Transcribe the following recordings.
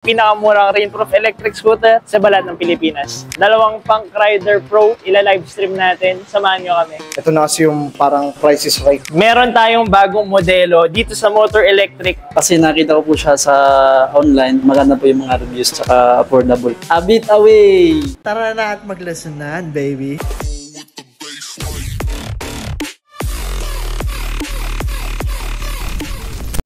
Pinakamurang rainproof electric scooter sa balat ng Pilipinas. Dalawang Punk Rider Pro, ila-livestream natin. Samahan nyo kami. Ito na kasi yung parang price is right. Meron tayong bagong modelo dito sa Motor Electric. Kasi nakita ko po siya sa online. Maganda po yung mga reviews tsaka affordable. A bit away! Tara na at maglesonan, baby.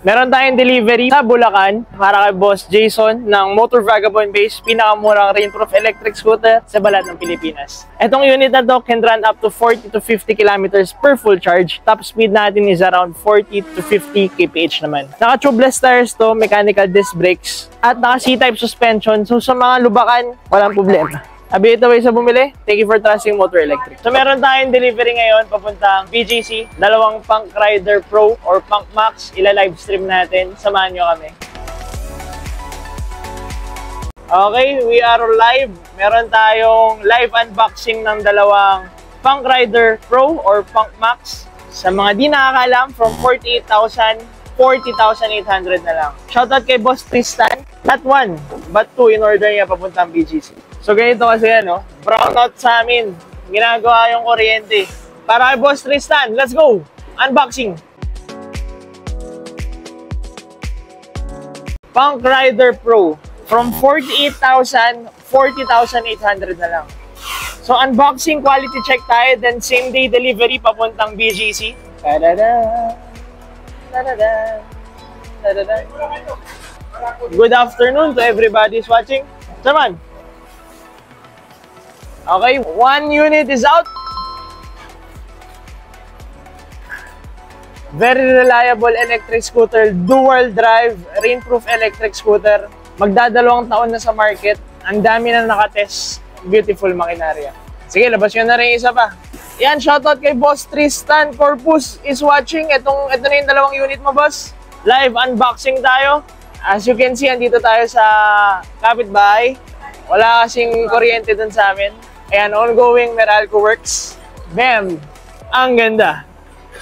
Meron tayong delivery sa Bulacan para kay Boss Jason ng Motor Vagabond Base, pinakamurang rainproof electric scooter sa balat ng Pilipinas. Etong unit na to can run up to 40 to 50 kilometers per full charge. Top speed natin is around 40 to 50 kph naman. Naka-tubeless tires to, mechanical disc brakes, at naka C-type suspension. So sa mga lubakan, walang problema. Abi, ito sa bumili. Thank you for trusting Motor Electric. So meron tayong delivery ngayon papuntang BGC. Dalawang Punk Rider Pro or Punk Max. Ila-livestream natin. Samahan nyo kami. Okay, we are live. Meron tayong live unboxing ng dalawang Punk Rider Pro or Punk Max. Sa mga di nakakalam, from 48,000, 40,800 na lang. Shoutout kay Boss Tristan. Not one, but two in order niya papuntang BGC. So ganito kasi yan, no? Brownout sa amin. Ginagawa yung kuryente. Para kay Boss Tristan, let's go! Unboxing! Punk Rider Pro. From 48,000, 40,800 na lang. So unboxing, quality check tayo, then same day delivery papuntang BGC. Ta-da-da! Ta-da-da! Ta-da-da! Good afternoon to everybody who's watching. Saman! Okay, one unit is out. Very reliable electric scooter, dual drive, rainproof electric scooter. Magdadalawang taon na sa market. Ang dami na nakatest. Beautiful makinarya. Sige, labas nyo na rin isa pa. Yan, shoutout kay Boss Tristan Corpus is watching. Ito na yung dalawang unit mo, boss. Live unboxing tayo. As you can see, andito tayo sa kapitbahay. Wala kasing kuryente dun sa amin. Ayan, ongoing Meralco works. Bam! Ang ganda.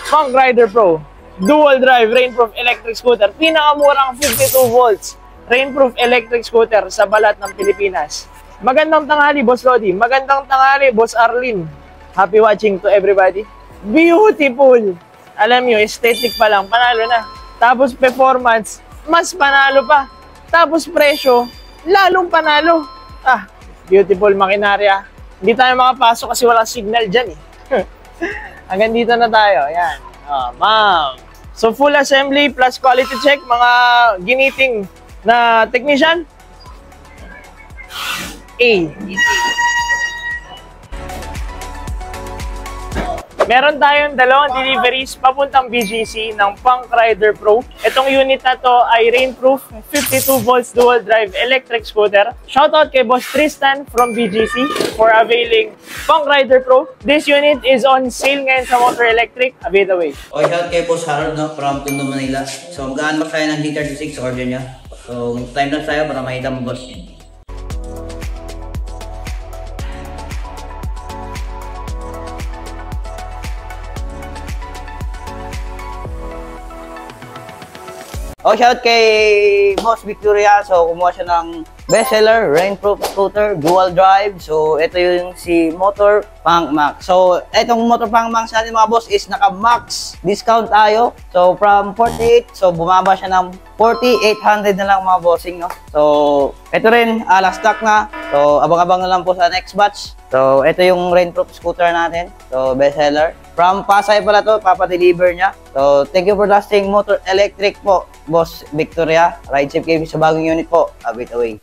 Punk Rider Pro. Dual drive, rainproof electric scooter. Pinakamurang 52 volts. Rainproof electric scooter sa balat ng Pilipinas. Magandang tanghali, Boss Lodi. Magandang tanghali, Boss Arlene. Happy watching to everybody. Beautiful! Alam nyo, aesthetic pa lang, panalo na. Tapos performance, mas panalo pa. Tapos presyo, lalong panalo. Ah, beautiful makinarya. Hindi tayo makapasok kasi walang signal dyan eh. Hanggang dito na tayo. Ayan. Oh, ma'am. So full assembly plus quality check. Mga giniting na technician. A. Meron tayong dalawang deliveries papuntang BGC ng Punk Rider Pro. Itong unit na to ay rainproof, 52 volts dual drive electric scooter. Shoutout kay Boss Tristan from BGC for availing Punk Rider Pro. This unit is on sale ngayon sa Motor Electric. A bit away. Okay, shout kay Boss Harold, no, from Tondo, Manila. So mag-unbox tayo ng D36 order niya. So time lang tayo para makita mo, boss. Oh, shout kay Boss Victoria. So, kumuha siya ng bestseller, rainproof scooter, dual drive. So, ito yung si Motor Punk Max. So, itong Motor Punk Max natin mga boss is naka-max discount tayo. So, from 48, so bumaba siya ng 40,800 na lang mga bossing, no? So, ito rin, last stock na. So, abang-abang na lang po sa next batch. So, ito yung rainproof scooter natin. So, bestseller. From Pasay pala to, papadeliver niya. So, thank you for trusting Motor Electric po, Boss Victoria. Ride safe kayo sa bagong unit po. A bit away.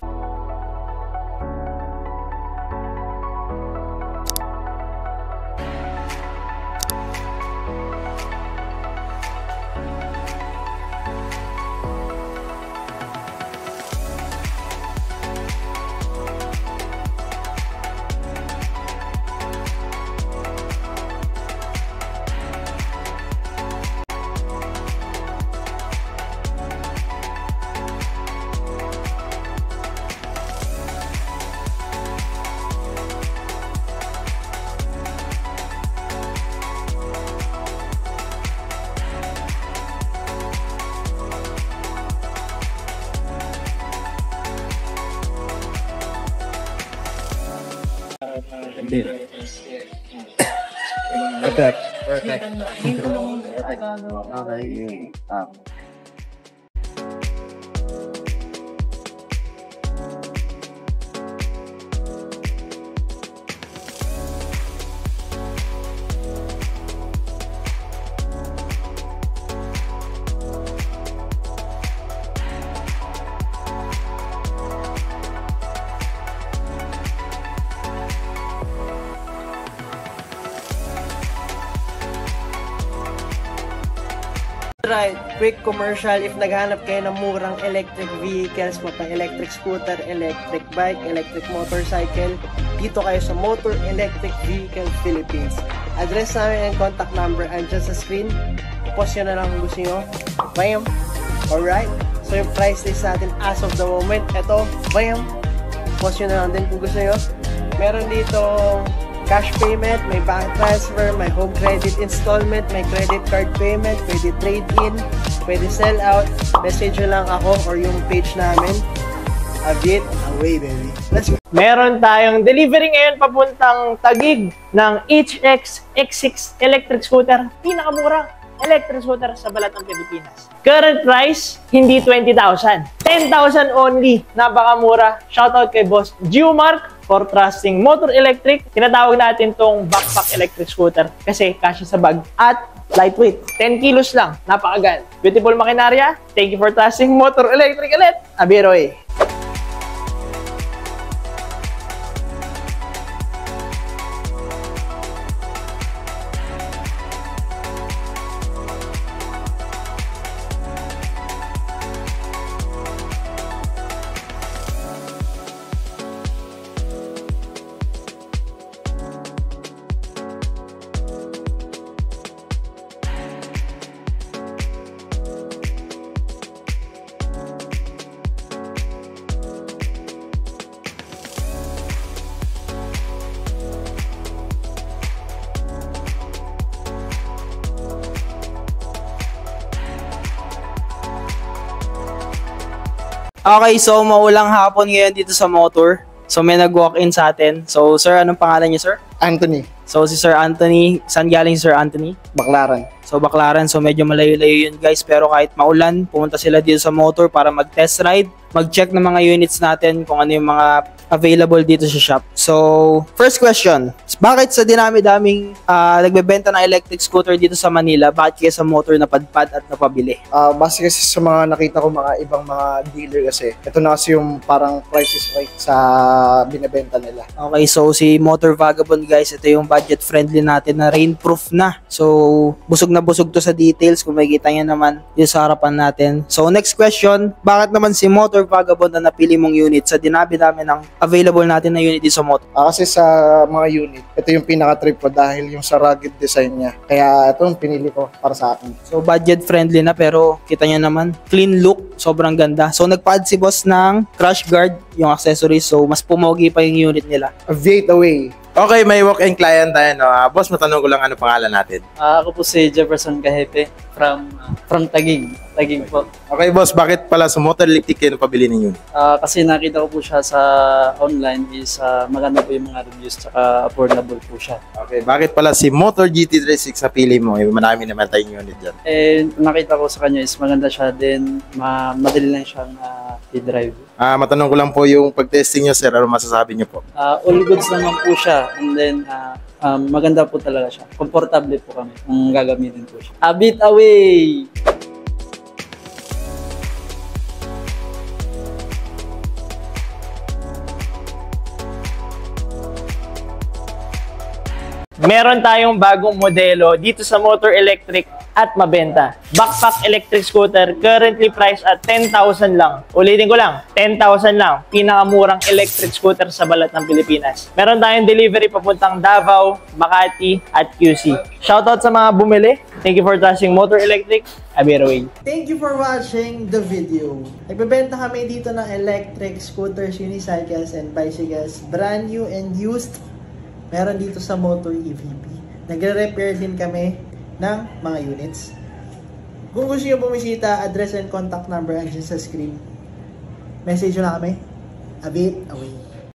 Right, quick commercial if naghahanap kayo ng murang electric vehicles, mga electric scooter, electric bike, electric motorcycle, dito kayo sa Motor Electric Vehicle Philippines. Address namin and contact number andyan sa screen. Post nyo na lang kung gusto nyo. Bam! Alright, so yung price list natin as of the moment, eto, bam! Post nyo na lang din kung gusto nyo. Meron dito cash payment, may bank transfer, may home credit installment, may credit card payment, pwede trade-in, pwede sell out. Message nyo lang ako or yung page namin. A bit away, baby. Let's go. Meron tayong delivery ngayon papuntang Taguig ng HX X6 electric scooter. Pinakamurang electric scooter sa balat ng Pilipinas. Current price, hindi 20,000. 10,000 only. Napakamura. Shoutout kay Boss Geomark for trusting Motor Electric. Tinatawag natin tong backpack electric scooter kasi kasya sa bag at lightweight. 10 kilos lang. Napakagaan. Beautiful makinarya. Thank you for trusting Motor Electric ulit. Abiroy. Okay, so maulang hapon ngayon dito sa motor. So may nag-walk-in sa atin. So sir, anong pangalan niyo, sir? Anthony, So si Sir Anthony, saan galing si Sir Anthony? Baclaran. So Baclaran, so medyo malayo-layo yun guys, pero kahit maulan, pumunta sila dito sa motor para mag-test ride, mag-check ng mga units natin kung ano yung mga available dito sa shop. So, first question, bakit sa dinami-daming nagbebenta ng electric scooter dito sa Manila, bakit kayo sa motor napadpad at napabili? Base kasi sa mga nakita ko mga ibang mga dealer kasi, ito na kasi yung parang price is right sa binebenta nila. Okay, so si Motor Vagabond guys, ito yung budget friendly natin na rainproof na. So, busog na busog to sa details kung makikita nyo naman dito sa harapan natin. So, next question, bakit naman si Motor Vagabond na napili mong unit sa dinabi-dami ng available natin na unit dito sa motor? Kasi sa mga unit, ito yung pinaka-trip ko dahil yung sa rugged design niya. Kaya ito yung pinili ko para sa akin. So, budget friendly na pero kita nyo naman, clean look, sobrang ganda. So, nagpa-add si boss ng crash guard, yung accessories. So, mas pumogi pa yung unit nila. Aviate away. Okay, may walk-in client tayo. No? Boss, matanong ko lang ano pangalan natin. Ako po si Jefferson Gahepe from Taguig. Taguig po. Okay, boss, bakit pala sa Motor Electric kayo napabili ninyo? Kasi nakita ko po siya sa online is maganda po yung mga reviews tsaka affordable po siya. Okay, bakit pala si Motor GT36 sa pili mo? Marami naman tayong unit dyan. Nakita ko sa kanya is maganda siya din, madali lang siyang i-drive. Matanong ko lang po yung pag-testing nyo, sir. Ano masasabi nyo po? All goods naman po siya and then maganda po talaga siya. Komportable po kami kung gagamitin po siya. A bit away! Meron tayong bagong modelo dito sa Motor Electric at mabenta. Backpack electric scooter, currently priced at 10,000 lang. Ulitin ko lang, 10,000 lang. Pinakamurang electric scooter sa balat ng Pilipinas. Meron tayong delivery papuntang Davao, Makati, at QC. Shoutout sa mga bumili. Thank you for trusting Motor Electric. Abiroy. Thank you for watching the video. Nagbebenta kami dito ng electric scooters, unicycles, and bicycles. Brand new and used. Meron dito sa Motor EVP. Nagre-repair din kami ng mga units. Kung gusto nyo bumisita, address and contact number andyan sa screen. Message nyo na kami. A bit away.